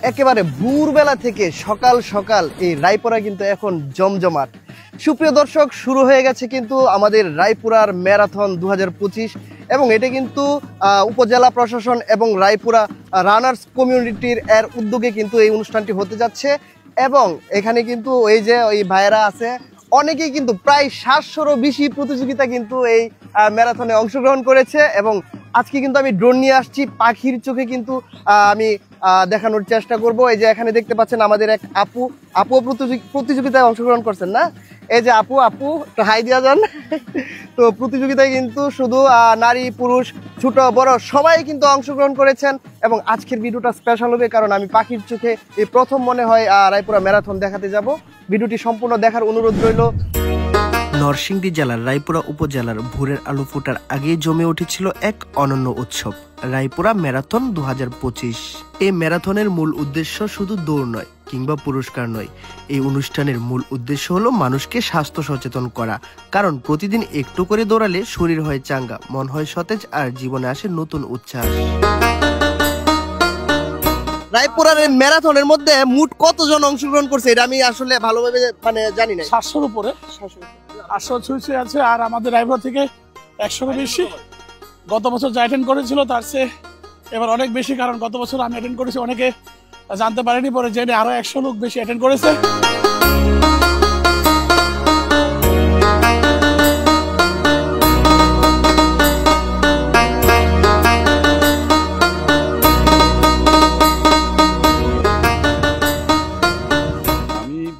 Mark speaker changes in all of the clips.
Speaker 1: একেবারে ভোরবেলা থেকে সকাল সকাল এই রায়পুরা কিন্তু এখন জমজমাট। সুপ্রিয় দর্শক, শুরু হয়ে গেছে কিন্তু আমাদের রায়পুরার ম্যারাথন 2025 এবং এটা কিন্তু উপজেলা প্রশাসন এবং রায়পুরা রানার্স কমিউনিটির এর উদ্যোগে কিন্তু এই অনুষ্ঠানটি হতে যাচ্ছে। এবং এখানে কিন্তু এই যে ওই ভাইয়েরা আছে, অনেকেই কিন্তু প্রায় 700-রও বেশি প্রতিযোগিতা কিন্তু এই ম্যারাথনে অংশগ্রহণ করেছে। এবং আজকে কিন্তু আমি ড্রোন নিয়ে আসছি, পাখির চোখে কিন্তু আমি দেখানোর চেষ্টা করব। এই যে এখানে দেখতে পাচ্ছেন আমাদের এক আপু প্রতিযোগিতায় অংশগ্রহণ করছেন না? এই যে আপু একটু হাই দিয়া যান। তো প্রতিযোগিতায় কিন্তু শুধু নারী পুরুষ ছোট বড় সবাই কিন্তু অংশগ্রহণ করেছেন। এবং আজকের ভিডিওটা স্পেশাল হবে কারণ আমি পাখির চোখে এই প্রথম মনে হয় রায়পুরা ম্যারাথন দেখাতে যাব। ভিডিওটি সম্পূর্ণ দেখার অনুরোধ রইল। নরসিংদী জেলার রায়পুরা উপজেলার ভোরের আলো ফোটার আগেই জমে উঠেছিল এক অনন্য উৎসব, রায়পুরা ম্যারাথন 2025। এই ম্যারাথনের মূল উদ্দেশ্য শুধু দৌড় নয় কিংবা পুরস্কার নয়। এই অনুষ্ঠানের মূল উদ্দেশ্য হলো মানুষকে স্বাস্থ্য সচেতন করা, কারণ প্রতিদিন একটু করে দৌড়ালে শরীর হয় চাঙ্গা, মন হয় সতেজ, আর জীবনে আসে নতুন উচ্ছ্বাস। রায়পুরার ম্যারাথনের মধ্যে মোট কতজন অংশগ্রহণ করছে এটা আমি আসলে ভালোভাবে জানি না।
Speaker 2: 700-র উপরে 800 ছুঁয়ে আছে। আর আমাদের রায়পুরা থেকে 100-রও বেশি গত বছর যা অ্যাটেন্ড করেছিল তার চেয়ে এবার অনেক বেশি, কারণ গত বছর আমি অ্যাটেন্ড করেছি, অনেকে জানতে পারেনি, পরে জেনে আরো 100 লোক বেশি অ্যাটেন্ড করেছে।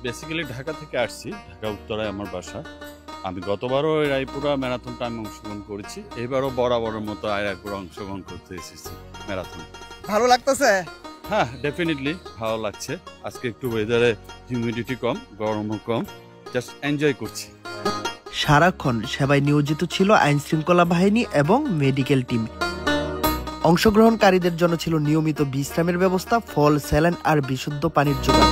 Speaker 3: বেসিক্যালি ঢাকা থেকে আসছি, ঢাকা উত্তরায় আমার বাসা। আমি গতবারও রায়পুরা ম্যারাথনটা আমি অংশগ্রহণ করেছি, এবারও বরাবরের মতো রায়পুরা অংশগ্রহণ করতে এসেছি ম্যারাথন।
Speaker 1: ভালো লাগতেছে?
Speaker 3: হ্যাঁ, ডেফিনেটলি ভালো লাগছে। আজকে একটু ওয়েদারে হিউমিডিটি কম, গরমও কম, জাস্ট এনজয় করছি।
Speaker 1: সারাক্ষণ সেবায় নিয়োজিত ছিল আইন শৃঙ্খলা বাহিনী এবং মেডিকেল টিম। অংশগ্রহণকারীদের জন্য ছিল নিয়মিত বিশ্রামের ব্যবস্থা, ফল, স্যালাইন আর বিশুদ্ধ পানির যোগান।